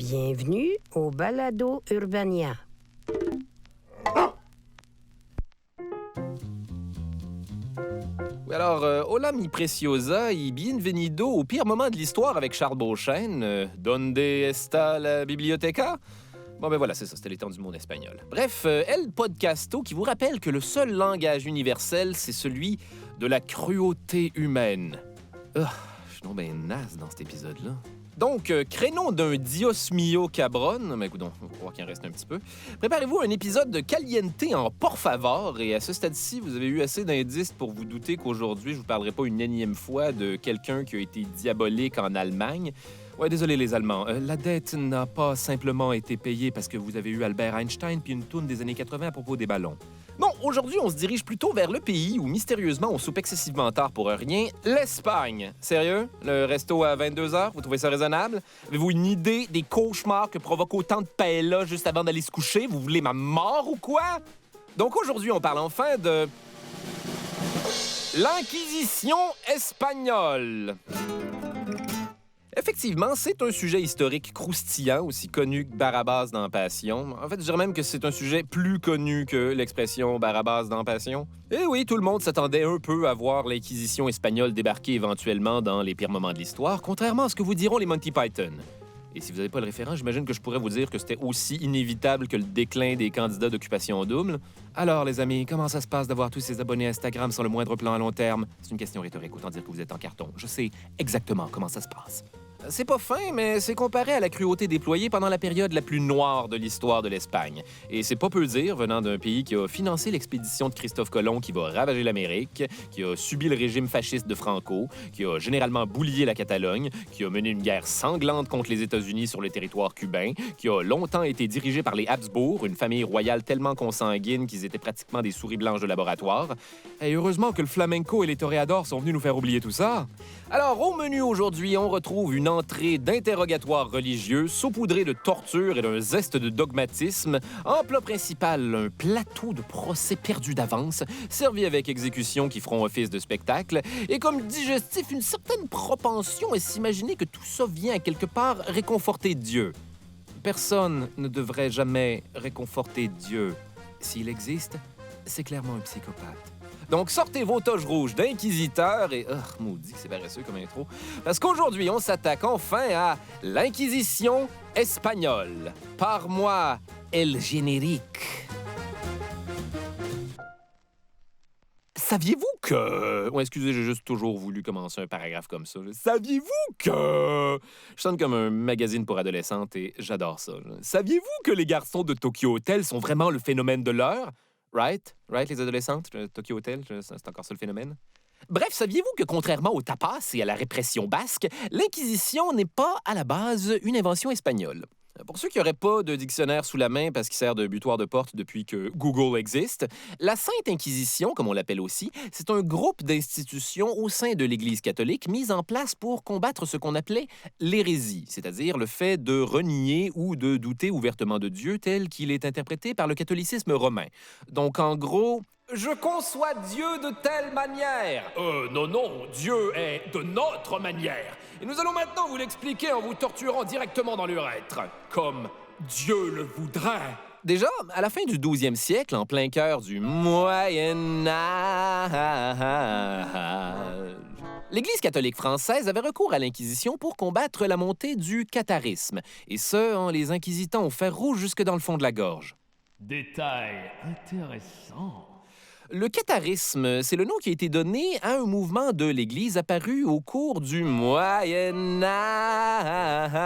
Bienvenue au Balado Urbania. Oui, alors, hola mi preciosa y bienvenido au pire moment de l'histoire avec Charles Beauchesne. Donde está la biblioteca? Bon, ben voilà, c'est ça, c'était les temps du monde espagnol. Bref, El Podcasto qui vous rappelle que le seul langage universel, c'est celui de la cruauté humaine. Je suis donc ben naze dans cet épisode-là. Donc, crénom d'un Dios mio cabron, mais écoute, on va croire qu'il en reste un petit peu. Préparez-vous à un épisode de Caliente en por favor, et à ce stade-ci, vous avez eu assez d'indices pour vous douter qu'aujourd'hui, je vous parlerai pas une énième fois de quelqu'un qui a été diabolique en Allemagne. Ouais, désolé les Allemands, la dette n'a pas simplement été payée parce que vous avez eu Albert Einstein puis une toune des années 80 à propos des ballons. Non, aujourd'hui, on se dirige plutôt vers le pays où, mystérieusement, on soupe excessivement tard pour rien, l'Espagne. Sérieux? Le resto à 22h, vous trouvez ça raisonnable? Avez-vous une idée des cauchemars que provoque autant de paella juste avant d'aller se coucher? Vous voulez ma mort ou quoi? Donc aujourd'hui, on parle enfin de... l'Inquisition espagnole. Effectivement, c'est un sujet historique croustillant, aussi connu que Barabbas dans Passion. En fait, je dirais même que c'est un sujet plus connu que l'expression Barabbas dans Passion. Et oui, tout le monde s'attendait un peu à voir l'Inquisition espagnole débarquer éventuellement dans les pires moments de l'histoire, contrairement à ce que vous diront les Monty Python. Et si vous n'avez pas le référent, j'imagine que je pourrais vous dire que c'était aussi inévitable que le déclin des candidats d'occupation double. Alors, les amis, comment ça se passe d'avoir tous ces abonnés Instagram sans le moindre plan à long terme? C'est une question rhétorique, autant dire que vous êtes en carton. Je sais exactement comment ça se passe. C'est pas fin, mais c'est comparé à la cruauté déployée pendant la période la plus noire de l'histoire de l'Espagne. Et c'est pas peu dire, venant d'un pays qui a financé l'expédition de Christophe Colomb qui va ravager l'Amérique, qui a subi le régime fasciste de Franco, qui a généralement boulié la Catalogne, qui a mené une guerre sanglante contre les États-Unis sur le territoire cubain, qui a longtemps été dirigé par les Habsbourg, une famille royale tellement consanguine qu'ils étaient pratiquement des souris blanches de laboratoire. Et heureusement que le flamenco et les toréadors sont venus nous faire oublier tout ça. Alors, au menu aujourd'hui, on retrouve une entrée d'interrogatoire religieux saupoudrée de torture et d'un zeste de dogmatisme. En plat principal, un plateau de procès perdu d'avance, servi avec exécution qui feront office de spectacle. Et comme digestif, une certaine propension à s'imaginer que tout ça vient à quelque part réconforter Dieu. Personne ne devrait jamais réconforter Dieu. S'il existe, c'est clairement un psychopathe. Donc, sortez vos toges rouges d'inquisiteurs et... maudit que c'est paresseux comme intro. Parce qu'aujourd'hui, on s'attaque enfin à l'Inquisition espagnole. Par moi, El Générique. Saviez-vous que... Ouais, excusez, j'ai juste toujours voulu commencer un paragraphe comme ça. Saviez-vous que... Je sonne comme un magazine pour adolescentes et j'adore ça. Saviez-vous que les garçons de Tokyo Hotel sont vraiment le phénomène de l'heure? Right, les adolescentes, Tokyo Hotel, c'est encore ça le phénomène. Bref, saviez-vous que contrairement au tapas et à la répression basque, l'Inquisition n'est pas, à la base, une invention espagnole? Pour ceux qui n'auraient pas de dictionnaire sous la main parce qu'il sert de butoir de porte depuis que Google existe, la Sainte Inquisition, comme on l'appelle aussi, c'est un groupe d'institutions au sein de l'Église catholique mis en place pour combattre ce qu'on appelait l'hérésie, c'est-à-dire le fait de renier ou de douter ouvertement de Dieu tel qu'il est interprété par le catholicisme romain. Donc, en gros... Je conçois Dieu de telle manière. Non, Dieu est de notre manière. Et nous allons maintenant vous l'expliquer en vous torturant directement dans l'urètre, comme Dieu le voudrait. Déjà, à la fin du 12e siècle, en plein cœur du Moyen Âge, l'Église catholique française avait recours à l'Inquisition pour combattre la montée du catharisme, et ce, en les inquisitant au fer rouge jusque dans le fond de la gorge. Détail intéressant. Le catharisme, c'est le nom qui a été donné à un mouvement de l'Église apparu au cours du Moyen Âge.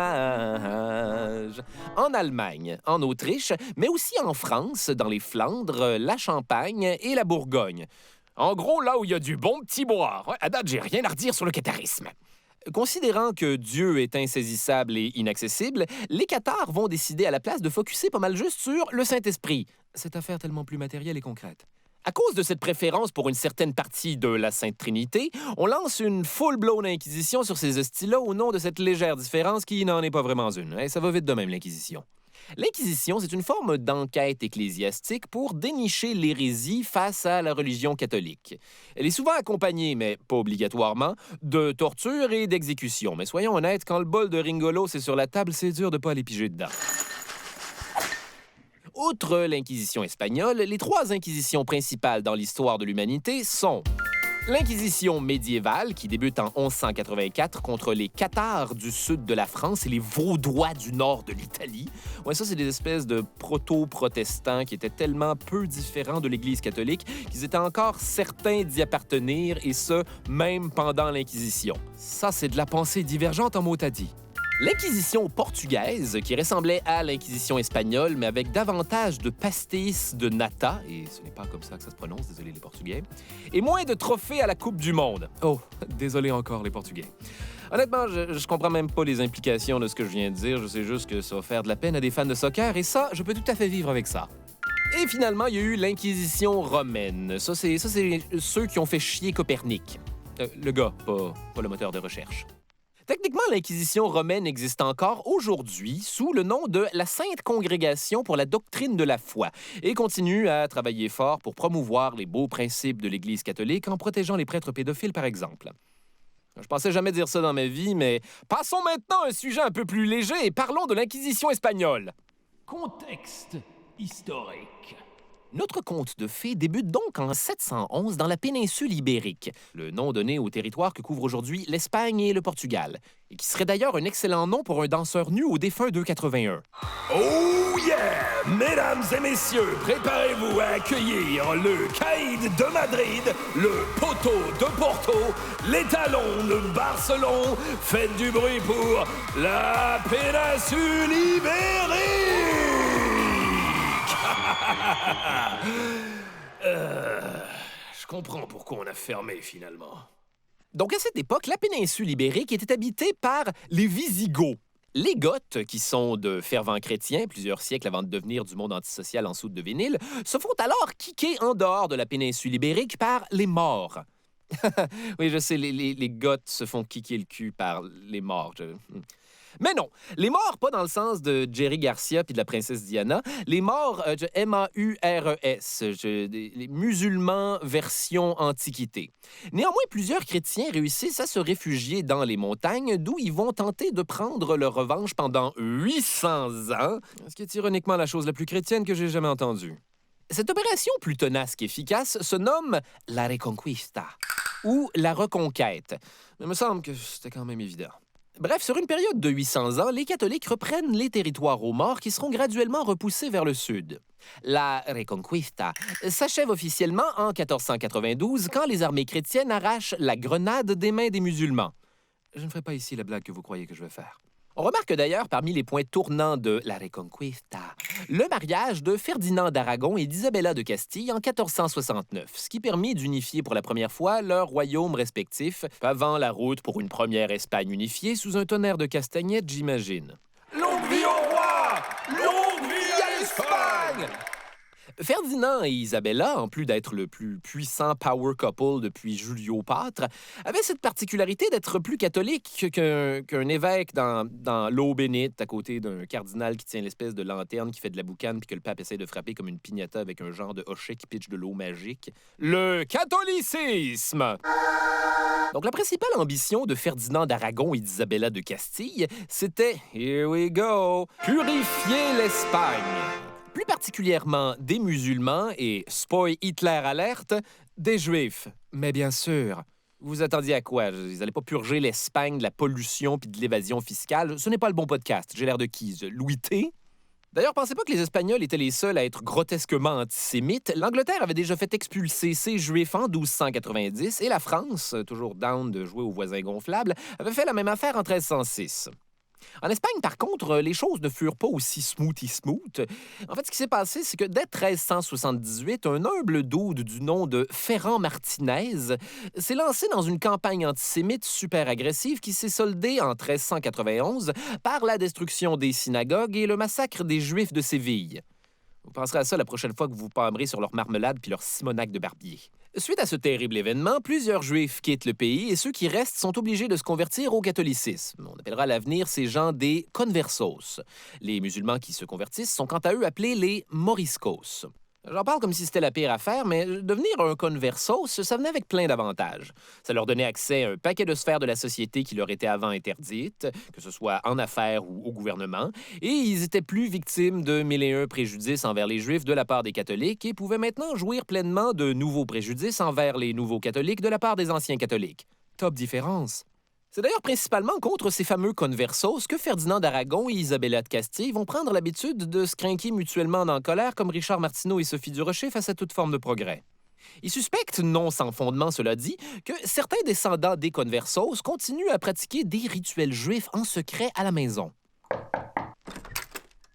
En Allemagne, en Autriche, mais aussi en France, dans les Flandres, la Champagne et la Bourgogne. En gros, là où il y a du bon petit boire. Ouais, à date, j'ai rien à redire sur le catharisme. Considérant que Dieu est insaisissable et inaccessible, les cathares vont décider à la place de focusser pas mal juste sur le Saint-Esprit. Cette affaire tellement plus matérielle et concrète. À cause de cette préférence pour une certaine partie de la Sainte Trinité, on lance une full-blown inquisition sur ces hosties-là au nom de cette légère différence qui n'en est pas vraiment une. Ça va vite de même, l'Inquisition. L'Inquisition, c'est une forme d'enquête ecclésiastique pour dénicher l'hérésie face à la religion catholique. Elle est souvent accompagnée, mais pas obligatoirement, de torture et d'exécution. Mais soyons honnêtes, quand le bol de Ringolo c'est sur la table, c'est dur de pas aller piger dedans. Outre l'Inquisition espagnole, les 3 inquisitions principales dans l'histoire de l'humanité sont l'Inquisition médiévale, qui débute en 1184 contre les Cathares du sud de la France et les Vaudois du nord de l'Italie. Ouais, ça, c'est des espèces de proto-protestants qui étaient tellement peu différents de l'Église catholique qu'ils étaient encore certains d'y appartenir, et ce, même pendant l'Inquisition. Ça, c'est de la pensée divergente en mots à dit. L'Inquisition portugaise, qui ressemblait à l'Inquisition espagnole, mais avec davantage de pastéis de nata, et ce n'est pas comme ça que ça se prononce, désolé les Portugais, et moins de trophées à la Coupe du Monde. Oh, désolé encore les Portugais. Honnêtement, je comprends même pas les implications de ce que je viens de dire, je sais juste que ça va faire de la peine à des fans de soccer, et ça, je peux tout à fait vivre avec ça. Et finalement, il y a eu l'Inquisition romaine. Ça, c'est ceux qui ont fait chier Copernic. Le gars, pas le moteur de recherche. Techniquement, l'Inquisition romaine existe encore aujourd'hui sous le nom de la Sainte Congrégation pour la doctrine de la foi et continue à travailler fort pour promouvoir les beaux principes de l'Église catholique en protégeant les prêtres pédophiles, par exemple. Je pensais jamais dire ça dans ma vie, mais passons maintenant à un sujet un peu plus léger et parlons de l'Inquisition espagnole. Contexte historique. Notre conte de fées débute donc en 711 dans la péninsule ibérique, le nom donné au territoire que couvrent aujourd'hui l'Espagne et le Portugal, et qui serait d'ailleurs un excellent nom pour un danseur nu au défunt 281. Oh yeah! Mesdames et messieurs, préparez-vous à accueillir le Caïd de Madrid, le Poteau de Porto, les Talons de Barcelone. Faites du bruit pour la péninsule ibérique! Je comprends pourquoi on a fermé finalement. Donc à cette époque, la péninsule ibérique était habitée par les Visigoths. Les Goths, qui sont de fervents chrétiens, plusieurs siècles avant de devenir du monde antisocial en soude de vinyle, se font alors kicker en dehors de la péninsule ibérique par les Maures. Oui, je sais, les Goths se font kicker le cul par les Maures. Mais non, les Maures, pas dans le sens de Jerry Garcia puis de la princesse Diana. Les Maures, M-A-U-R-E-S, les musulmans version Antiquité. Néanmoins, plusieurs chrétiens réussissent à se réfugier dans les montagnes, d'où ils vont tenter de prendre leur revanche pendant 800 ans, ce qui est ironiquement la chose la plus chrétienne que j'ai jamais entendue. Cette opération plus tenace qu'efficace se nomme la Reconquista, ou la Reconquête. Mais il me semble que c'était quand même évident. Bref, sur une période de 800 ans, les catholiques reprennent les territoires aux Maures qui seront graduellement repoussés vers le sud. La Reconquista s'achève officiellement en 1492 quand les armées chrétiennes arrachent la Grenade des mains des musulmans. Je ne ferai pas ici la blague que vous croyez que je vais faire. On remarque d'ailleurs parmi les points tournants de la Reconquista le mariage de Ferdinand d'Aragon et d'Isabella de Castille en 1469, ce qui permit d'unifier pour la première fois leurs royaumes respectifs, pavant la route pour une première Espagne unifiée sous un tonnerre de castagnettes, j'imagine. Longue vie au roi! Longue vie à l'Espagne! Ferdinand et Isabella, en plus d'être le plus puissant power couple depuis Julio Pâtre, avaient cette particularité d'être plus catholiques qu'un évêque dans l'eau bénite à côté d'un cardinal qui tient l'espèce de lanterne qui fait de la boucane puis que le pape essaie de frapper comme une piñata avec un genre de hochet qui pitche de l'eau magique. Le catholicisme! Donc, la principale ambition de Ferdinand d'Aragon et d'Isabella de Castille, c'était, here we go, purifier l'Espagne. Plus particulièrement des musulmans et, spoil Hitler alerte, des juifs. Mais bien sûr, vous attendiez à quoi? Ils n'allaient pas purger l'Espagne de la pollution puis de l'évasion fiscale. Ce n'est pas le bon podcast. J'ai l'air de qui? Louis T? D'ailleurs, pensez pas que les Espagnols étaient les seuls à être grotesquement antisémites. L'Angleterre avait déjà fait expulser ses Juifs en 1290 et la France, toujours down de jouer aux voisins gonflables, avait fait la même affaire en 1306. En Espagne, par contre, les choses ne furent pas aussi smooth. En fait, ce qui s'est passé, c'est que dès 1378, un humble dude du nom de Ferran Martinez s'est lancé dans une campagne antisémite super agressive qui s'est soldée en 1391 par la destruction des synagogues et le massacre des Juifs de Séville. Vous penserez à ça la prochaine fois que vous vous pâmerez sur leur marmelade puis leur simonac de barbier. Suite à ce terrible événement, plusieurs Juifs quittent le pays et ceux qui restent sont obligés de se convertir au catholicisme. On appellera à l'avenir ces gens des conversos. Les musulmans qui se convertissent sont quant à eux appelés les moriscos. J'en parle comme si c'était la pire affaire, mais devenir un conversos, ça venait avec plein d'avantages. Ça leur donnait accès à un paquet de sphères de la société qui leur étaient avant interdites, que ce soit en affaires ou au gouvernement, et ils étaient plus victimes de 1001 préjudices envers les Juifs de la part des catholiques et pouvaient maintenant jouir pleinement de nouveaux préjudices envers les nouveaux catholiques de la part des anciens catholiques. Top différence. C'est d'ailleurs principalement contre ces fameux conversos que Ferdinand d'Aragon et Isabella de Castille vont prendre l'habitude de se crinquer mutuellement en colère comme Richard Martineau et Sophie Durocher face à toute forme de progrès. Ils suspectent, non sans fondement cela dit, que certains descendants des conversos continuent à pratiquer des rituels juifs en secret à la maison.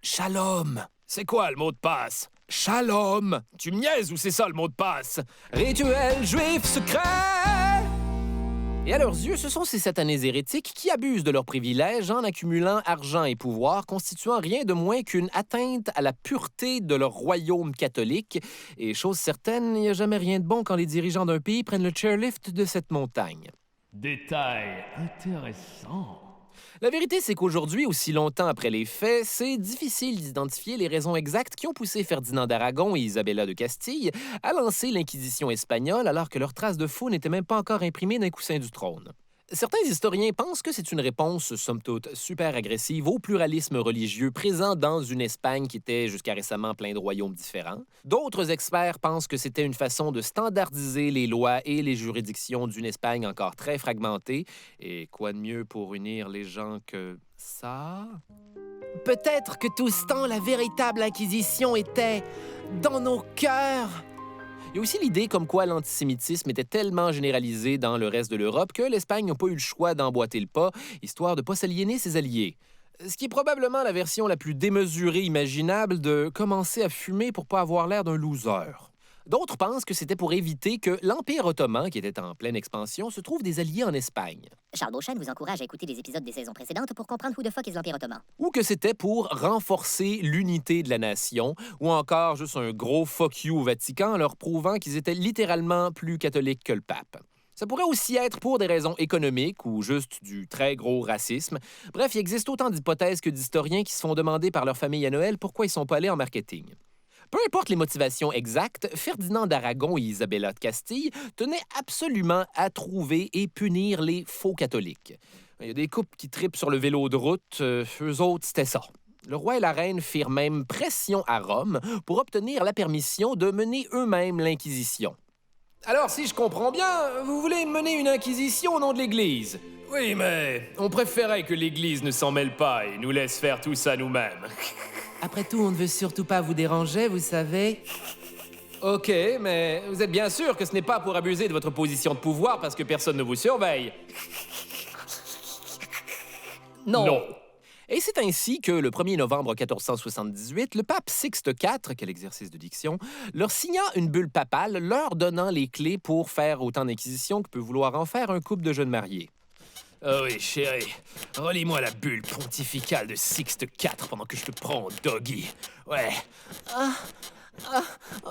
Shalom. C'est quoi le mot de passe? Shalom. Tu me niaises ou c'est ça le mot de passe? Rituel juif secret. Et à leurs yeux, ce sont ces satanés hérétiques qui abusent de leurs privilèges en accumulant argent et pouvoir, constituant rien de moins qu'une atteinte à la pureté de leur royaume catholique. Et chose certaine, il n'y a jamais rien de bon quand les dirigeants d'un pays prennent le chairlift de cette montagne. Détail intéressant. La vérité, c'est qu'aujourd'hui, aussi longtemps après les faits, c'est difficile d'identifier les raisons exactes qui ont poussé Ferdinand d'Aragon et Isabella de Castille à lancer l'Inquisition espagnole alors que leurs traces de faux n'étaient même pas encore imprimées d'un coussin du trône. Certains historiens pensent que c'est une réponse, somme toute, super agressive au pluralisme religieux présent dans une Espagne qui était jusqu'à récemment plein de royaumes différents. D'autres experts pensent que c'était une façon de standardiser les lois et les juridictions d'une Espagne encore très fragmentée. Et quoi de mieux pour unir les gens que ça? Peut-être que tout ce temps, la véritable Inquisition était dans nos cœurs. Il y a aussi l'idée comme quoi l'antisémitisme était tellement généralisé dans le reste de l'Europe que l'Espagne n'a pas eu le choix d'emboîter le pas, histoire de ne pas s'aliéner ses alliés. Ce qui est probablement la version la plus démesurée imaginable de commencer à fumer pour pas avoir l'air d'un loser. D'autres pensent que c'était pour éviter que l'Empire ottoman, qui était en pleine expansion, se trouve des alliés en Espagne. Charles Beauchesne vous encourage à écouter les épisodes des saisons précédentes pour comprendre who the fuck is l'Empire ottoman. Ou que c'était pour renforcer l'unité de la nation, ou encore juste un gros fuck you au Vatican en leur prouvant qu'ils étaient littéralement plus catholiques que le pape. Ça pourrait aussi être pour des raisons économiques ou juste du très gros racisme. Bref, il existe autant d'hypothèses que d'historiens qui se font demander par leur famille à Noël pourquoi ils sont pas allés en marketing. Peu importe les motivations exactes, Ferdinand d'Aragon et Isabella de Castille tenaient absolument à trouver et punir les faux catholiques. Il y a des couples qui tripent sur le vélo de route, eux autres, c'était ça. Le roi et la reine firent même pression à Rome pour obtenir la permission de mener eux-mêmes l'Inquisition. Alors, si je comprends bien, vous voulez mener une inquisition au nom de l'Église? Oui, mais on préférait que l'Église ne s'en mêle pas et nous laisse faire tout ça nous-mêmes. Après tout, on ne veut surtout pas vous déranger, vous savez. OK, mais vous êtes bien sûr que ce n'est pas pour abuser de votre position de pouvoir parce que personne ne vous surveille. Non. Et c'est ainsi que, le 1er novembre 1478, le pape Sixte IV, quel exercice de diction, leur signa une bulle papale leur donnant les clés pour faire autant d'inquisitions que peut vouloir en faire un couple de jeunes mariés. Oh oui, chérie, relis-moi la bulle pontificale de Sixte IV pendant que je te prends en doggy. Ouais.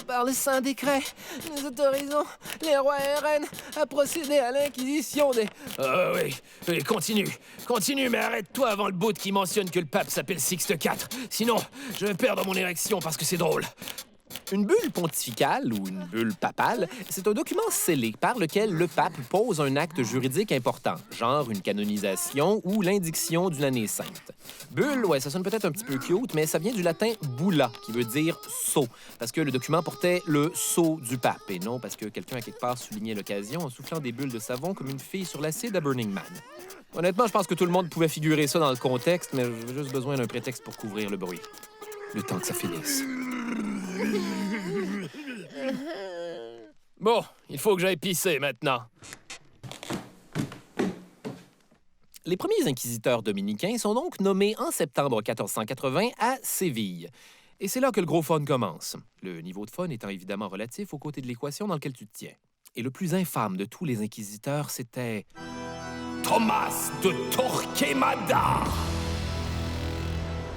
Par le saint décret, nous autorisons les rois et reines à procéder à l'inquisition des... Oui, continue, mais arrête-toi avant le bout qui mentionne que le pape s'appelle Sixte IV. Sinon, je vais perdre mon érection parce que c'est drôle. Une bulle pontificale ou une bulle papale, c'est un document scellé par lequel le pape pose un acte juridique important, genre une canonisation ou l'indiction d'une année sainte. Bulle, ouais, ça sonne peut-être un petit peu cute, mais ça vient du latin bulla, qui veut dire sceau, parce que le document portait le sceau du pape, et non parce que quelqu'un a quelque part souligné l'occasion en soufflant des bulles de savon comme une fille sur l'acide à Burning Man. Honnêtement, je pense que tout le monde pouvait figurer ça dans le contexte, mais j'ai juste besoin d'un prétexte pour couvrir le bruit. Le temps que ça finisse. Bon, il faut que j'aille pisser maintenant. Les premiers inquisiteurs dominicains sont donc nommés en septembre 1480 à Séville. Et c'est là que le gros fun commence. Le niveau de fun étant évidemment relatif au côté de l'équation dans lequel tu te tiens. Et le plus infâme de tous les inquisiteurs, c'était... Thomas de Torquemada!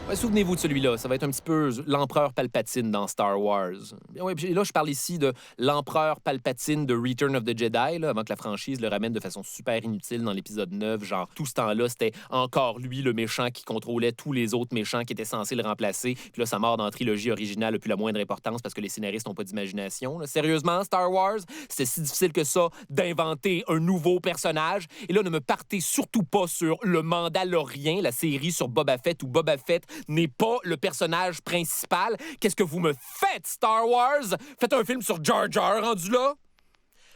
Ouais, souvenez-vous de celui-là, ça va être un petit peu l'empereur Palpatine dans Star Wars. Ouais, puis là, je parle ici de l'empereur Palpatine de Return of the Jedi, là, avant que la franchise le ramène de façon super inutile dans l'épisode 9. Genre, tout ce temps-là, c'était encore lui, le méchant, qui contrôlait tous les autres méchants qui étaient censés le remplacer. Puis là, sa mort dans la trilogie originale n'a plus la moindre importance parce que les scénaristes n'ont pas d'imagination. Là. Sérieusement, Star Wars, c'était si difficile que ça d'inventer un nouveau personnage. Et là, ne me partez surtout pas sur le Mandalorien, la série sur Boba Fett, où Boba Fett n'est pas le personnage principal. Qu'est-ce que vous me faites, Star Wars? Faites un film sur Jar Jar rendu là?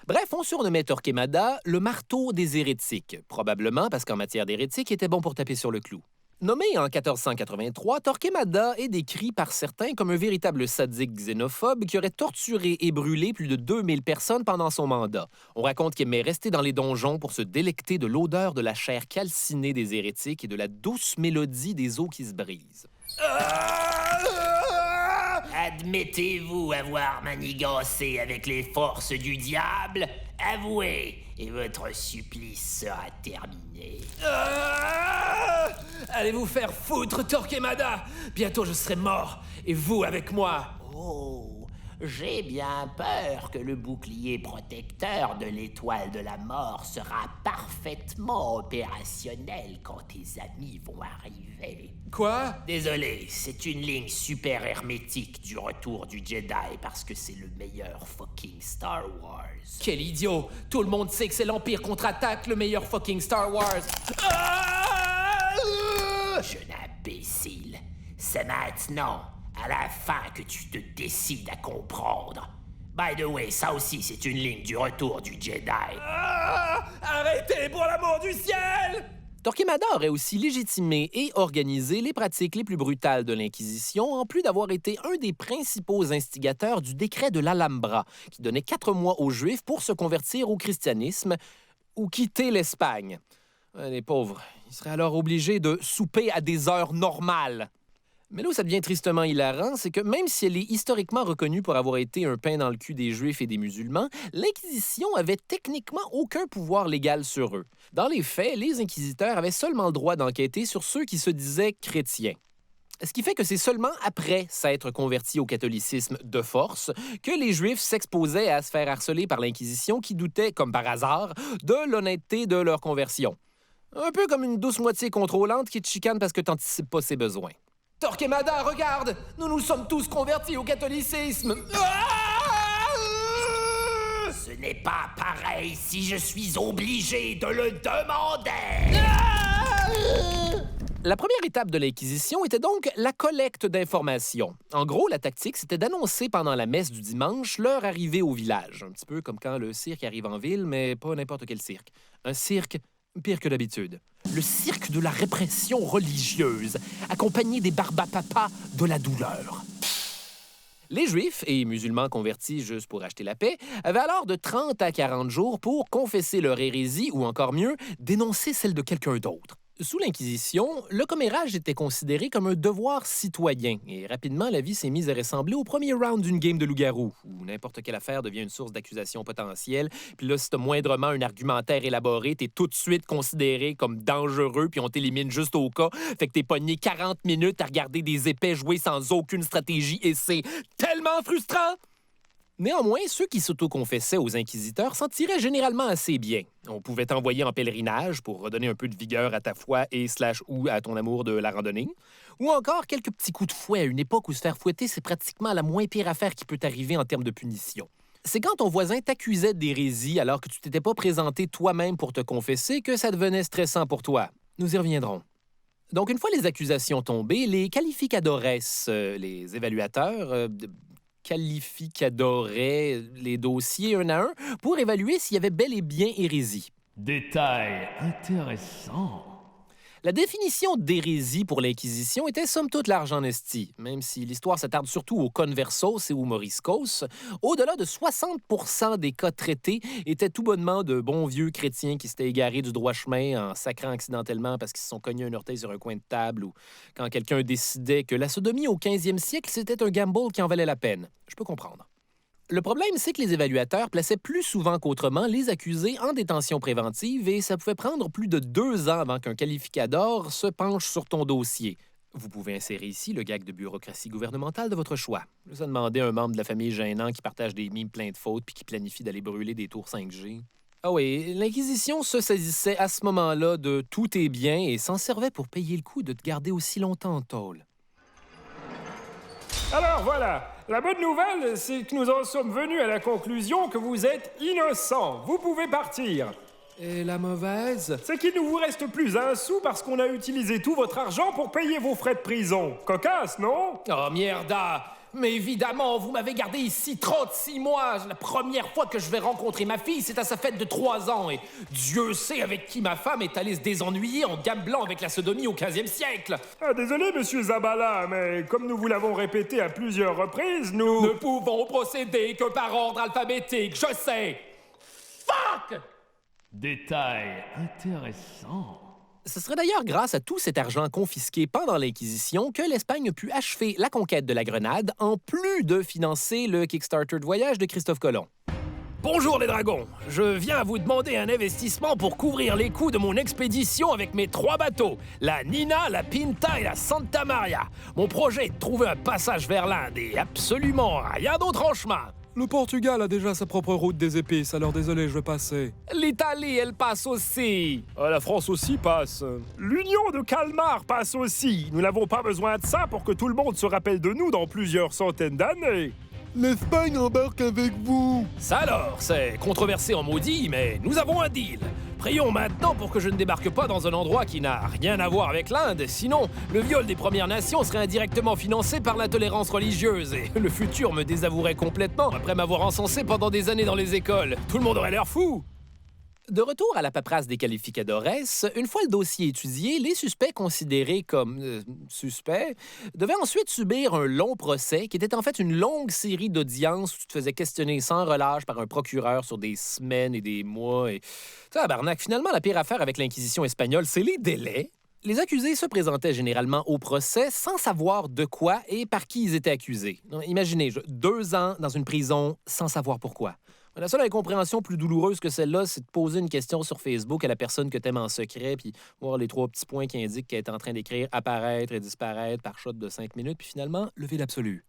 Bref, on surnommait Torquemada le marteau des hérétiques, probablement parce qu'en matière d'hérétique, il était bon pour taper sur le clou. Nommé en 1483, Torquemada est décrit par certains comme un véritable sadique xénophobe qui aurait torturé et brûlé plus de 2000 personnes pendant son mandat. On raconte qu'il aimait rester dans les donjons pour se délecter de l'odeur de la chair calcinée des hérétiques et de la douce mélodie des eaux qui se brisent. Admettez-vous avoir manigancé avec les forces du diable? Avouez, et votre supplice sera terminé. Allez vous faire foutre, Torquemada! Bientôt je serai mort, et vous avec moi. Oh, j'ai bien peur que le bouclier protecteur de l'étoile de la mort sera parfaitement opérationnel quand tes amis vont arriver. Quoi? Désolé, c'est une ligne super hermétique du retour du Jedi parce que c'est le meilleur fucking Star Wars. Quel idiot! Tout le monde sait que c'est l'Empire contre-attaque, le meilleur fucking Star Wars! Jeune imbécile, c'est maintenant, à la fin, que tu te décides à comprendre. By the way, ça aussi, c'est une ligne du retour du Jedi. Arrêtez, pour l'amour du ciel! Torquemada aurait aussi légitimé et organisé les pratiques les plus brutales de l'Inquisition, en plus d'avoir été un des principaux instigateurs du décret de l'Alhambra, qui donnait 4 mois aux Juifs pour se convertir au christianisme ou quitter l'Espagne. Les pauvres, ils seraient alors obligés de souper à des heures normales. Mais là où ça devient tristement hilarant, c'est que même si elle est historiquement reconnue pour avoir été un pain dans le cul des Juifs et des musulmans, l'Inquisition avait techniquement aucun pouvoir légal sur eux. Dans les faits, les inquisiteurs avaient seulement le droit d'enquêter sur ceux qui se disaient chrétiens. Ce qui fait que c'est seulement après s'être convertis au catholicisme de force que les Juifs s'exposaient à se faire harceler par l'Inquisition qui doutait, comme par hasard, de l'honnêteté de leur conversion. Un peu comme une douce moitié contrôlante qui te chicane parce que t'anticipes pas ses besoins. Torquemada, regarde! Nous nous sommes tous convertis au catholicisme! Ce n'est pas pareil si je suis obligé de le demander! La première étape de l'Inquisition était donc la collecte d'informations. En gros, la tactique, c'était d'annoncer pendant la messe du dimanche leur arrivée au village. Un petit peu comme quand le cirque arrive en ville, mais pas n'importe quel cirque. Un cirque pire que d'habitude. Le cirque de la répression religieuse, accompagné des barbapapas de la douleur. Les Juifs et musulmans convertis juste pour acheter la paix avaient alors de 30 à 40 jours pour confesser leur hérésie ou encore mieux, dénoncer celle de quelqu'un d'autre. Sous l'Inquisition, le commérage était considéré comme un devoir citoyen et rapidement, la vie s'est mise à ressembler au premier round d'une game de loup-garou où n'importe quelle affaire devient une source d'accusation potentielle. Puis là, si t'as moindrement un argumentaire élaboré, t'es tout de suite considéré comme dangereux puis on t'élimine juste au cas. Fait que t'es pogné 40 minutes à regarder des épais jouer sans aucune stratégie et c'est tellement frustrant! Néanmoins, ceux qui s'auto-confessaient aux inquisiteurs s'en tiraient généralement assez bien. On pouvait t'envoyer en pèlerinage pour redonner un peu de vigueur à ta foi et / à ton amour de la randonnée. Ou encore quelques petits coups de fouet à une époque où se faire fouetter, c'est pratiquement la moins pire affaire qui peut t'arriver en termes de punition. C'est quand ton voisin t'accusait d'hérésie alors que tu t'étais pas présenté toi-même pour te confesser que ça devenait stressant pour toi. Nous y reviendrons. Donc, une fois les accusations tombées, les qualificadores, les évaluateurs... qualificadorait les dossiers un à un pour évaluer s'il y avait bel et bien hérésie. Détail intéressant. La définition d'hérésie pour l'Inquisition était somme toute large en esti, même si l'histoire s'attarde surtout aux conversos et aux moriscos. Au-delà de 60% des cas traités étaient tout bonnement de bons vieux chrétiens qui s'étaient égarés du droit chemin en sacrant accidentellement parce qu'ils se sont cognés un orteil sur un coin de table ou quand quelqu'un décidait que la sodomie au 15e siècle, c'était un gamble qui en valait la peine. Je peux comprendre. Le problème, c'est que les évaluateurs plaçaient plus souvent qu'autrement les accusés en détention préventive et ça pouvait prendre plus de 2 ans avant qu'un qualificador se penche sur ton dossier. Vous pouvez insérer ici le gag de bureaucratie gouvernementale de votre choix. Ça demandait à un membre de la famille gênant qui partage des mimes pleins de fautes puis qui planifie d'aller brûler des tours 5G. Ah oui, l'Inquisition se saisissait à ce moment-là de tous tes biens et s'en servait pour payer le coup de te garder aussi longtemps en tôle. Alors voilà, la bonne nouvelle, c'est que nous en sommes venus à la conclusion que vous êtes innocent. Vous pouvez partir. Et la mauvaise? C'est qu'il ne vous reste plus un sou parce qu'on a utilisé tout votre argent pour payer vos frais de prison. Cocasse, non? Oh, mierda! Mais évidemment, vous m'avez gardé ici 36 mois. La première fois que je vais rencontrer ma fille, c'est à sa fête de 3 ans. Et Dieu sait avec qui ma femme est allée se désennuyer en gamblant avec la sodomie au 15e siècle. Ah, désolé, monsieur Zabala, mais comme nous vous l'avons répété à plusieurs reprises, nous... Ne pouvons procéder que par ordre alphabétique, je sais. Fuck! Détail intéressant. Ce serait d'ailleurs grâce à tout cet argent confisqué pendant l'Inquisition que l'Espagne a pu achever la conquête de la Grenade, en plus de financer le Kickstarter de voyage de Christophe Colomb. Bonjour les dragons, je viens vous demander un investissement pour couvrir les coûts de mon expédition avec mes 3 bateaux, la Nina, la Pinta et la Santa Maria. Mon projet est de trouver un passage vers l'Inde et absolument rien d'autre en chemin. Le Portugal a déjà sa propre route des épices, alors désolé, je vais passer. L'Italie, elle passe aussi. La France aussi passe. L'Union de Calmar passe aussi. Nous n'avons pas besoin de ça pour que tout le monde se rappelle de nous dans plusieurs centaines d'années. L'Espagne embarque avec vous. Ça alors, c'est controversé en maudit, mais nous avons un deal. Prions maintenant pour que je ne débarque pas dans un endroit qui n'a rien à voir avec l'Inde, sinon le viol des Premières Nations serait indirectement financé par l'intolérance religieuse et le futur me désavouerait complètement après m'avoir encensé pendant des années dans les écoles. Tout le monde aurait l'air fou. De retour à la paperasse des qualificadores, une fois le dossier étudié, les suspects considérés comme suspects devaient ensuite subir un long procès qui était en fait une longue série d'audiences où tu te faisais questionner sans relâche par un procureur sur des semaines et des mois. Et tabarnak, finalement, la pire affaire avec l'Inquisition espagnole, c'est les délais. Les accusés se présentaient généralement au procès sans savoir de quoi et par qui ils étaient accusés. Imaginez, 2 ans dans une prison sans savoir pourquoi. La seule incompréhension plus douloureuse que celle-là, c'est de poser une question sur Facebook à la personne que t'aimes en secret, puis voir les 3 petits points qui indiquent qu'elle est en train d'écrire « apparaître » et « disparaître » par shot de 5 minutes, puis finalement, lever l'absolu.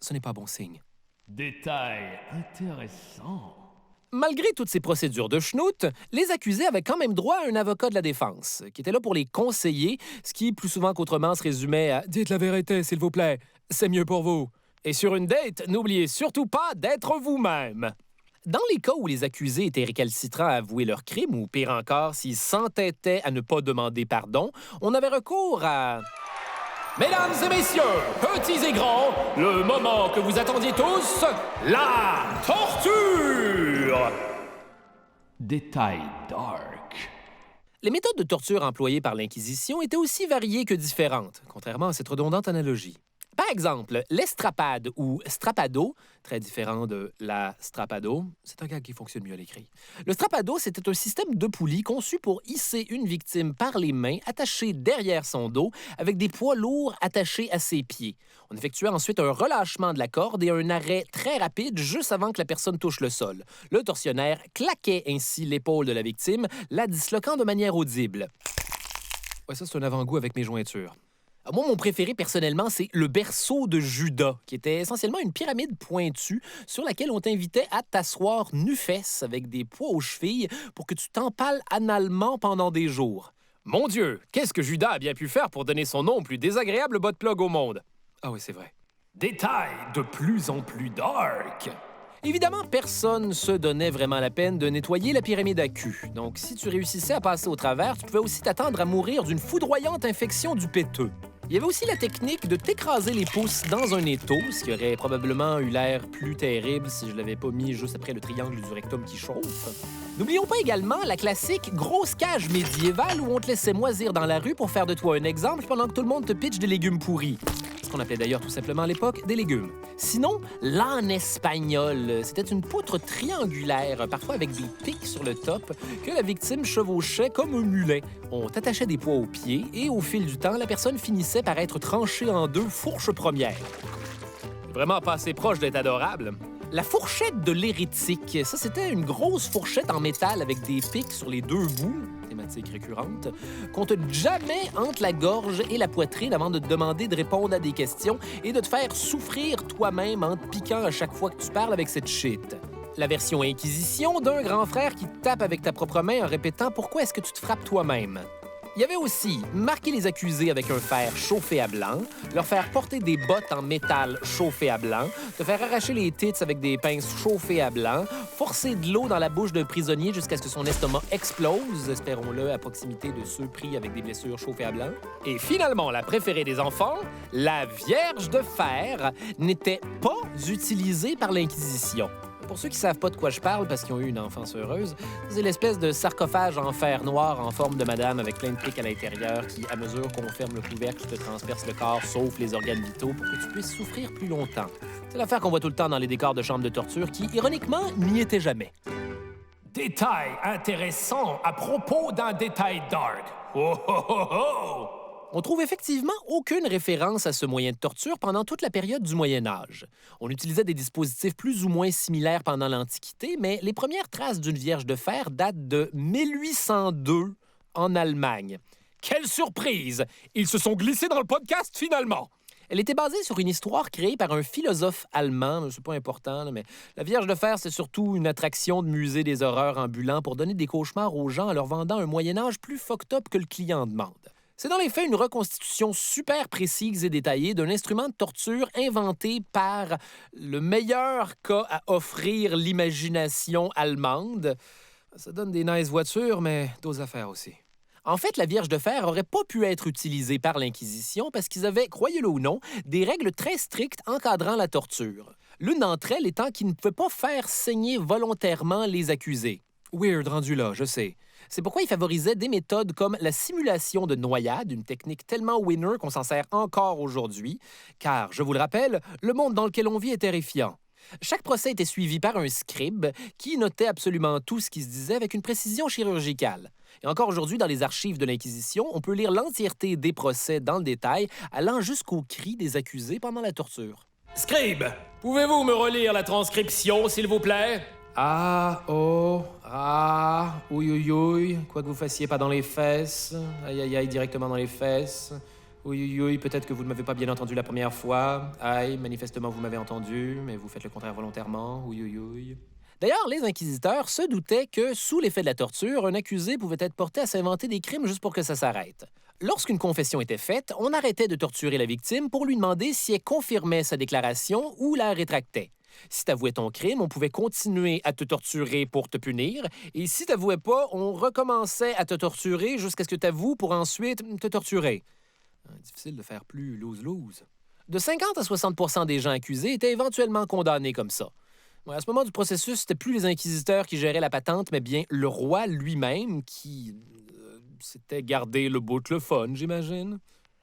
Ce n'est pas bon signe. Détail intéressant. Malgré toutes ces procédures de schnout, les accusés avaient quand même droit à un avocat de la défense, qui était là pour les conseiller, ce qui, plus souvent qu'autrement, se résumait à « Dites la vérité, s'il vous plaît, c'est mieux pour vous ». Et sur une date, n'oubliez surtout pas d'être vous-même. Dans les cas où les accusés étaient récalcitrants à avouer leur crime, ou pire encore, s'ils s'entêtaient à ne pas demander pardon, on avait recours à... Mesdames et messieurs, petits et grands, le moment que vous attendiez tous, la torture! Détail dark. Les méthodes de torture employées par l'Inquisition étaient aussi variées que différentes, contrairement à cette redondante analogie. Par exemple, l'estrapade ou strapado, très différent de la strapado, c'est un gag qui fonctionne mieux à l'écrit. Le strapado, c'était un système de poulies conçu pour hisser une victime par les mains, attachée derrière son dos, avec des poids lourds attachés à ses pieds. On effectuait ensuite un relâchement de la corde et un arrêt très rapide juste avant que la personne touche le sol. Le tortionnaire claquait ainsi l'épaule de la victime, la disloquant de manière audible. Ouais, ça, c'est un avant-goût avec mes jointures. Moi, mon préféré, personnellement, c'est le berceau de Judas, qui était essentiellement une pyramide pointue sur laquelle on t'invitait à t'asseoir nu-fesse avec des poids aux chevilles pour que tu t'empales analement pendant des jours. Mon Dieu, qu'est-ce que Judas a bien pu faire pour donner son nom au plus désagréable bot plug au monde? Ah oui, c'est vrai. Détail de plus en plus dark. Évidemment, personne se donnait vraiment la peine de nettoyer la pyramide à cul. Donc, si tu réussissais à passer au travers, tu pouvais aussi t'attendre à mourir d'une foudroyante infection du péteux. Il y avait aussi la technique de t'écraser les pouces dans un étau, ce qui aurait probablement eu l'air plus terrible si je l'avais pas mis juste après le triangle du rectum qui chauffe. N'oublions pas également la classique grosse cage médiévale où on te laissait moisir dans la rue pour faire de toi un exemple pendant que tout le monde te pitche des légumes pourris. Ce qu'on appelait d'ailleurs tout simplement à l'époque des légumes. Sinon, l'âne espagnol, c'était une poutre triangulaire, parfois avec des pics sur le top, que la victime chevauchait comme un mulet. On t'attachait des poids aux pieds et au fil du temps, la personne finissait par être tranchée en 2 fourches premières. Vraiment pas assez proche d'être adorable. La fourchette de l'hérétique, ça, c'était une grosse fourchette en métal avec des pics sur les 2 bouts. thématique récurrente, qu'on te jamais entre la gorge et la poitrine avant de te demander de répondre à des questions et de te faire souffrir toi-même en te piquant à chaque fois que tu parles avec cette shit. La version Inquisition d'un grand frère qui te tape avec ta propre main en répétant « Pourquoi est-ce que tu te frappes toi-même? » Il y avait aussi marquer les accusés avec un fer chauffé à blanc, leur faire porter des bottes en métal chauffées à blanc, te faire arracher les tits avec des pinces chauffées à blanc, forcer de l'eau dans la bouche d'un prisonnier jusqu'à ce que son estomac explose, espérons-le, à proximité de ceux pris avec des blessures chauffées à blanc. Et finalement, la préférée des enfants, la Vierge de fer, n'était pas utilisée par l'Inquisition. Pour ceux qui savent pas de quoi je parle parce qu'ils ont eu une enfance heureuse, c'est l'espèce de sarcophage en fer noir en forme de madame avec plein de pics à l'intérieur qui, à mesure qu'on ferme le couvercle, te transperce le corps, sauf les organes vitaux, pour que tu puisses souffrir plus longtemps. C'est l'affaire qu'on voit tout le temps dans les décors de chambres de torture qui, ironiquement, n'y étaient jamais. Détail intéressant à propos d'un détail dark. Oh oh oh oh! On trouve effectivement aucune référence à ce moyen de torture pendant toute la période du Moyen Âge. On utilisait des dispositifs plus ou moins similaires pendant l'Antiquité, mais les premières traces d'une Vierge de fer datent de 1802 en Allemagne. Quelle surprise! Ils se sont glissés dans le podcast finalement! Elle était basée sur une histoire créée par un philosophe allemand, c'est pas important, mais la Vierge de fer, c'est surtout une attraction de musée des horreurs ambulant pour donner des cauchemars aux gens en leur vendant un Moyen Âge plus fucked up que le client demande. C'est dans les faits une reconstitution super précise et détaillée d'un instrument de torture inventé par le meilleur qu'a à offrir l'imagination allemande. Ça donne des nice voitures, mais d'autres affaires aussi. En fait, la Vierge de fer n'aurait pas pu être utilisée par l'Inquisition parce qu'ils avaient, croyez-le ou non, des règles très strictes encadrant la torture. L'une d'entre elles étant qu'ils ne pouvaient pas faire saigner volontairement les accusés. Weird rendu là, je sais. C'est pourquoi il favorisait des méthodes comme la simulation de noyade, une technique tellement winner qu'on s'en sert encore aujourd'hui, car, je vous le rappelle, le monde dans lequel on vit est terrifiant. Chaque procès était suivi par un scribe qui notait absolument tout ce qui se disait avec une précision chirurgicale. Et encore aujourd'hui, dans les archives de l'Inquisition, on peut lire l'entièreté des procès dans le détail, allant jusqu'aux cris des accusés pendant la torture. Scribe, pouvez-vous me relire la transcription, s'il vous plaît? Ah, oh, ah, ouïe, ouïe, ouïe, quoi que vous fassiez pas dans les fesses, aïe, aïe, aïe, directement dans les fesses, ouïe, ouïe, ouïe, peut-être que vous ne m'avez pas bien entendu la première fois, aïe, manifestement vous m'avez entendu, mais vous faites le contraire volontairement, ouïe, ouïe, ouïe. D'ailleurs, les inquisiteurs se doutaient que, sous l'effet de la torture, un accusé pouvait être porté à s'inventer des crimes juste pour que ça s'arrête. Lorsqu'une confession était faite, on arrêtait de torturer la victime pour lui demander si elle confirmait sa déclaration ou la rétractait. Si t'avouais ton crime, on pouvait continuer à te torturer pour te punir. Et si t'avouais pas, on recommençait à te torturer jusqu'à ce que t'avoues pour ensuite te torturer. Difficile de faire plus lose-lose. De 50 à 60 des gens accusés étaient éventuellement condamnés comme ça. À ce moment du processus, c'était plus les inquisiteurs qui géraient la patente, mais bien le roi lui-même qui s'était gardé le bout de le fun, j'imagine.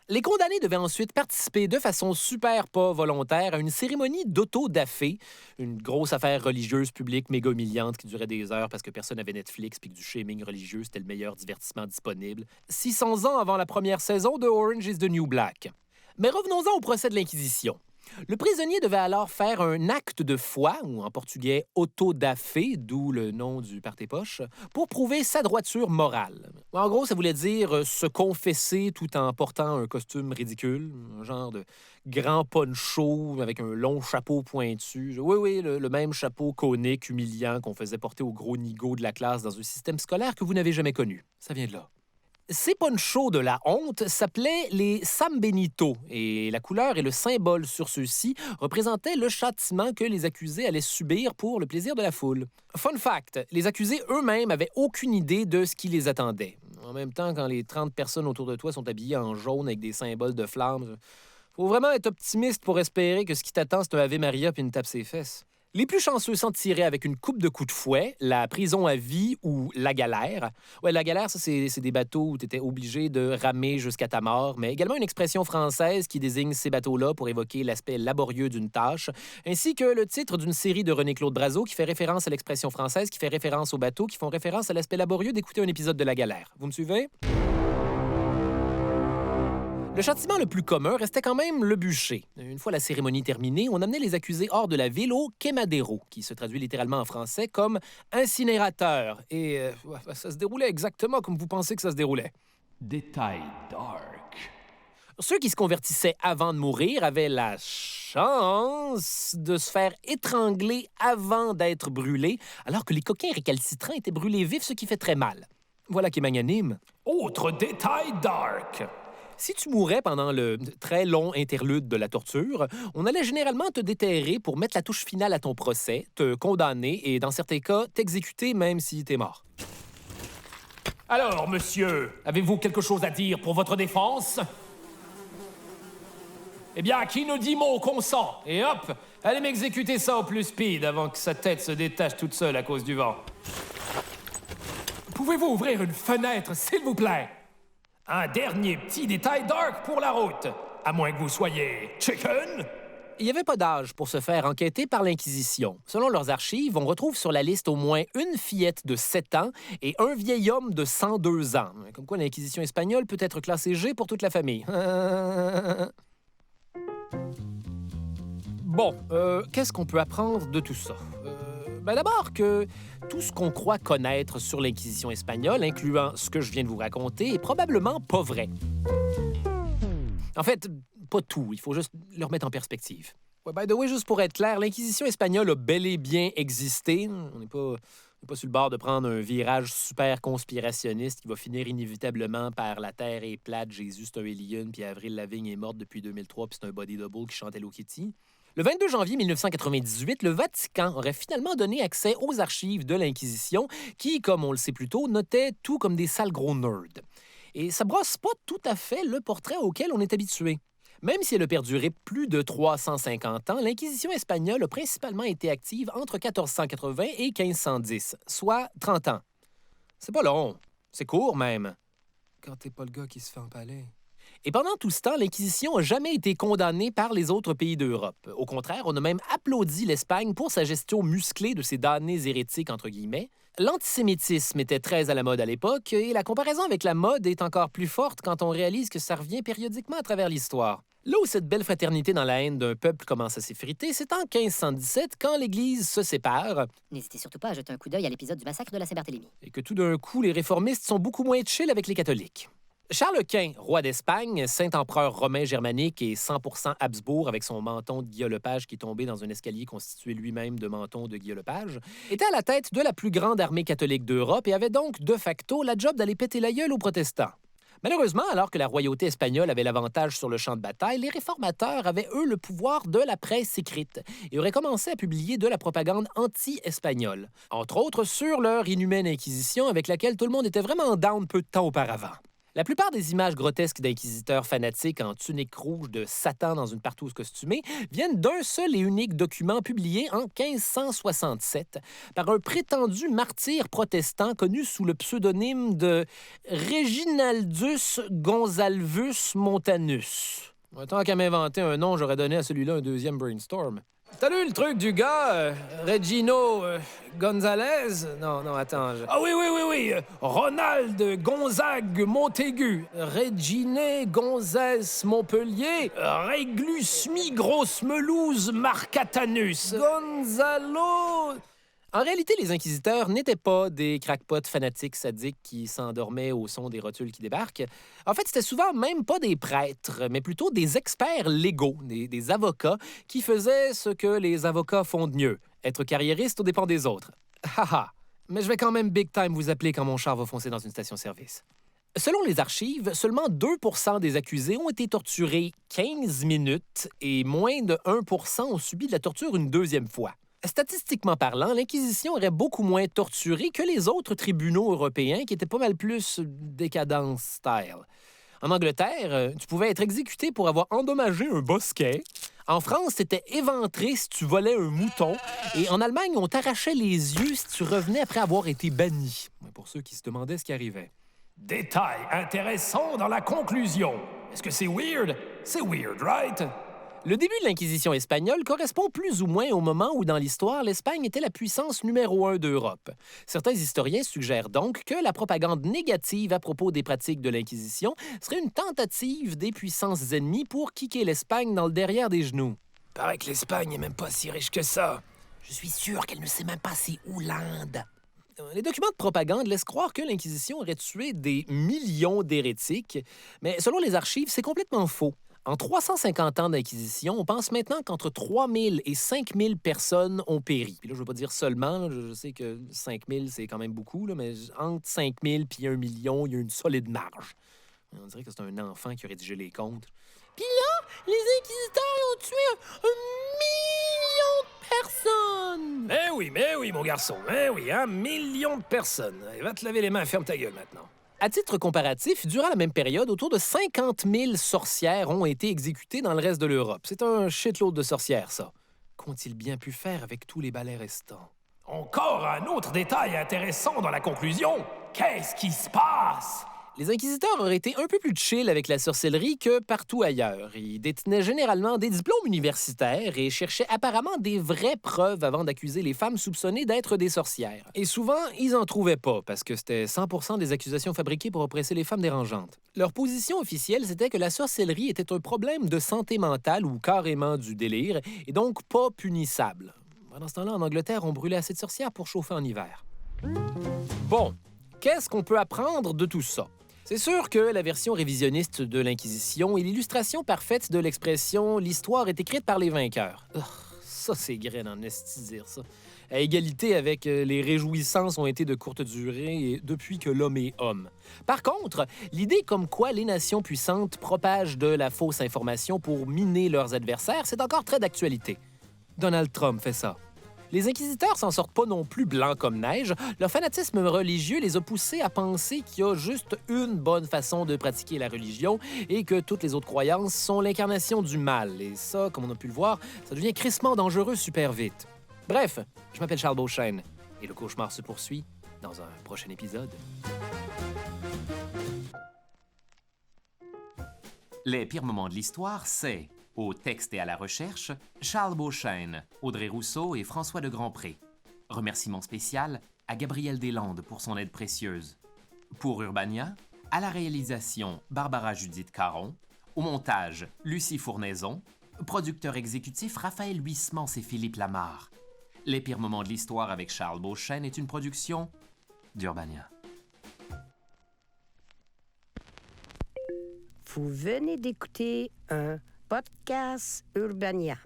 Les condamnés devaient ensuite participer de façon super pas volontaire à une cérémonie d'auto-da-fé, une grosse affaire religieuse publique méga humiliante qui durait des heures parce que personne n'avait Netflix puis que du shaming religieux, c'était le meilleur divertissement disponible. 600 ans avant la première saison de Orange is the New Black. Mais revenons-en au procès de l'Inquisition. Le prisonnier devait alors faire un acte de foi, ou en portugais auto-da-fé, d'où le nom du party-poche, pour prouver sa droiture morale. En gros, ça voulait dire se confesser tout en portant un costume ridicule, un genre de grand poncho avec un long chapeau pointu. Oui, le même chapeau conique, humiliant qu'on faisait porter aux gros nigauds de la classe dans un système scolaire que vous n'avez jamais connu. Ça vient de là. Ces ponchos de la honte s'appelaient les San Benito, et la couleur et le symbole sur ceux-ci représentaient le châtiment que les accusés allaient subir pour le plaisir de la foule. Fun fact, les accusés eux-mêmes avaient aucune idée de ce qui les attendait. En même temps, quand les 30 personnes autour de toi sont habillées en jaune avec des symboles de flammes, faut vraiment être optimiste pour espérer que ce qui t'attend, c'est un Ave Maria puis une tape ses fesses. Les plus chanceux s'en tiraient avec une coupe de coups de fouet, la prison à vie ou la galère. Ouais, la galère, ça, c'est des bateaux où tu étais obligé de ramer jusqu'à ta mort, mais également une expression française qui désigne ces bateaux-là pour évoquer l'aspect laborieux d'une tâche, ainsi que le titre d'une série de René-Claude Brazeau qui fait référence à l'expression française, qui fait référence aux bateaux, qui font référence à l'aspect laborieux d'écouter un épisode de la galère. Vous me suivez? Le châtiment le plus commun restait quand même le bûcher. Une fois la cérémonie terminée, on amenait les accusés hors de la ville au quemadero, qui se traduit littéralement en français comme incinérateur. Et ça se déroulait exactement comme vous pensez que ça se déroulait. Détail dark. Ceux qui se convertissaient avant de mourir avaient la chance de se faire étrangler avant d'être brûlés, alors que les coquins récalcitrants étaient brûlés vifs, ce qui fait très mal. Voilà qui est magnanime. Autre détail dark. Si tu mourais pendant le très long interlude de la torture, on allait généralement te déterrer pour mettre la touche finale à ton procès, te condamner et, dans certains cas, t'exécuter même si t'es mort. Alors, monsieur, avez-vous quelque chose à dire pour votre défense? Eh bien, qui ne dit mot consent? Et hop, allez m'exécuter ça au plus speed avant que sa tête se détache toute seule à cause du vent. Pouvez-vous ouvrir une fenêtre, s'il vous plaît? Un dernier petit détail dark pour la route, à moins que vous soyez chicken. Il n'y avait pas d'âge pour se faire enquêter par l'Inquisition. Selon leurs archives, on retrouve sur la liste au moins une fillette de 7 ans et un vieil homme de 102 ans. Comme quoi l'Inquisition espagnole peut être classée G pour toute la famille. Bon, qu'est-ce qu'on peut apprendre de tout ça? D'abord que tout ce qu'on croit connaître sur l'Inquisition espagnole, incluant ce que je viens de vous raconter, est probablement pas vrai. En fait, pas tout. Il faut juste le remettre en perspective. Ouais, by the way, juste pour être clair, l'Inquisition espagnole a bel et bien existé. On n'est pas sur le bord de prendre un virage super conspirationniste qui va finir inévitablement par la Terre est plate, Jésus c'est un alien, puis Avril Lavigne est morte depuis 2003, puis c'est un body double qui chante Hello Kitty. Le 22 janvier 1998, le Vatican aurait finalement donné accès aux archives de l'Inquisition qui, comme on le sait plus tôt, notaient tout comme des sales gros nerds. Et ça brosse pas tout à fait le portrait auquel on est habitué. Même si elle a perduré plus de 350 ans, l'Inquisition espagnole a principalement été active entre 1480 et 1510, soit 30 ans. C'est pas long, c'est court même. Quand t'es pas le gars qui se fait empaler. Et pendant tout ce temps, l'Inquisition n'a jamais été condamnée par les autres pays d'Europe. Au contraire, on a même applaudi l'Espagne pour sa gestion musclée de ses damnés hérétiques, entre guillemets. L'antisémitisme était très à la mode à l'époque, et la comparaison avec la mode est encore plus forte quand on réalise que ça revient périodiquement à travers l'histoire. Là où cette belle fraternité dans la haine d'un peuple commence à s'effriter, c'est en 1517, quand l'Église se sépare. N'hésitez surtout pas à jeter un coup d'œil à l'épisode du massacre de la Saint-Barthélemy. Et que tout d'un coup, les réformistes sont beaucoup moins chill avec les catholiques. Charles Quint, roi d'Espagne, saint-empereur romain germanique et 100% Habsbourg avec son menton de Guillaume Lepage qui est tombé dans un escalier constitué lui-même de menton de Guillaume Lepage, était à la tête de la plus grande armée catholique d'Europe et avait donc, de facto, la job d'aller péter la gueule aux protestants. Malheureusement, alors que la royauté espagnole avait l'avantage sur le champ de bataille, les réformateurs avaient, eux, le pouvoir de la presse écrite et auraient commencé à publier de la propagande anti-espagnole, entre autres sur leur inhumaine inquisition avec laquelle tout le monde était vraiment down peu de temps auparavant. La plupart des images grotesques d'inquisiteurs fanatiques en tunique rouge de Satan dans une partouze costumée viennent d'un seul et unique document publié en 1567 par un prétendu martyr protestant connu sous le pseudonyme de Reginaldus Gonzalvus Montanus. Tant qu'à m'inventer un nom, j'aurais donné à celui-là un deuxième brainstorm. T'as lu le truc du gars, Regino Gonzalez? Non, attends. Ah oui. Ronald Gonzague Montaigu. Regine Gonzès Montpellier. Réglusmi Grosse Melouse Marcatanus. Gonzalo... En réalité, les inquisiteurs n'étaient pas des crackpots fanatiques sadiques qui s'endormaient au son des rotules qui débarquent. En fait, c'était souvent même pas des prêtres, mais plutôt des experts légaux, des avocats qui faisaient ce que les avocats font de mieux, être carriéristes aux dépens des autres. Haha! Mais je vais quand même big time vous appeler quand mon char va foncer dans une station-service. Selon les archives, seulement 2% des accusés ont été torturés 15 minutes et moins de 1% ont subi de la torture une deuxième fois. Statistiquement parlant, l'Inquisition aurait beaucoup moins torturé que les autres tribunaux européens qui étaient pas mal plus décadence style. En Angleterre, tu pouvais être exécuté pour avoir endommagé un bosquet. En France, t'étais éventré si tu volais un mouton. Et en Allemagne, on t'arrachait les yeux si tu revenais après avoir été banni. Pour ceux qui se demandaient ce qui arrivait. Détail intéressant dans la conclusion. Est-ce que c'est weird? C'est weird, right? Le début de l'Inquisition espagnole correspond plus ou moins au moment où, dans l'histoire, l'Espagne était la puissance numéro 1 d'Europe. Certains historiens suggèrent donc que la propagande négative à propos des pratiques de l'Inquisition serait une tentative des puissances ennemies pour kicker l'Espagne dans le derrière des genoux. Paraît que l'Espagne est même pas si riche que ça. Je suis sûr qu'elle ne sait même pas c'est où l'Inde. Les documents de propagande laissent croire que l'Inquisition aurait tué des millions d'hérétiques, mais selon les archives, c'est complètement faux. En 350 ans d'Inquisition, on pense maintenant qu'entre 3000 et 5000 personnes ont péri. Puis là, je ne veux pas dire seulement, là, je sais que 5000, c'est quand même beaucoup, là, mais entre 5000 et 1 million, il y a une solide marge. On dirait que c'est un enfant qui a rédigé les comptes. Puis là, les inquisiteurs ont tué un million de personnes! Mais oui, mon garçon. Oui, 1 million de personnes. Allez, va te laver les mains, ferme ta gueule maintenant. À titre comparatif, durant la même période, autour de 50 000 sorcières ont été exécutées dans le reste de l'Europe. C'est un shitload de sorcières, ça. Qu'ont-ils bien pu faire avec tous les balais restants? Encore un autre détail intéressant dans la conclusion. Qu'est-ce qui se passe? Les inquisiteurs auraient été un peu plus chill avec la sorcellerie que partout ailleurs. Ils détenaient généralement des diplômes universitaires et cherchaient apparemment des vraies preuves avant d'accuser les femmes soupçonnées d'être des sorcières. Et souvent, ils en trouvaient pas, parce que c'était 100% des accusations fabriquées pour oppresser les femmes dérangeantes. Leur position officielle, c'était que la sorcellerie était un problème de santé mentale ou carrément du délire, et donc pas punissable. Pendant ce temps-là, en Angleterre, on brûlait assez de sorcières pour chauffer en hiver. Bon, qu'est-ce qu'on peut apprendre de tout ça? C'est sûr que la version révisionniste de l'Inquisition est l'illustration parfaite de l'expression « l'histoire est écrite par les vainqueurs ». Ça, c'est grain en esti dire ça. À égalité avec les réjouissances ont été de courte durée et depuis que l'homme est homme. Par contre, l'idée comme quoi les nations puissantes propagent de la fausse information pour miner leurs adversaires, c'est encore très d'actualité. Donald Trump fait ça. Les inquisiteurs s'en sortent pas non plus blancs comme neige. Leur fanatisme religieux les a poussés à penser qu'il y a juste une bonne façon de pratiquer la religion et que toutes les autres croyances sont l'incarnation du mal. Et ça, comme on a pu le voir, ça devient crissement dangereux super vite. Bref, je m'appelle Charles Beauchesne et le cauchemar se poursuit dans un prochain épisode. Les pires moments de l'histoire, c'est... Au texte et à la recherche, Charles Beauchesne, Audrey Rousseau et François de Grandpré. Remerciement spécial à Gabriel Deslandes pour son aide précieuse. Pour Urbania, à la réalisation, Barbara Judith Caron. Au montage, Lucie Fournaison. Producteur exécutif, Raphaël Huismans et Philippe Lamarre. Les pires moments de l'histoire avec Charles Beauchesne est une production d'Urbania. Vous venez d'écouter un podcast Urbania.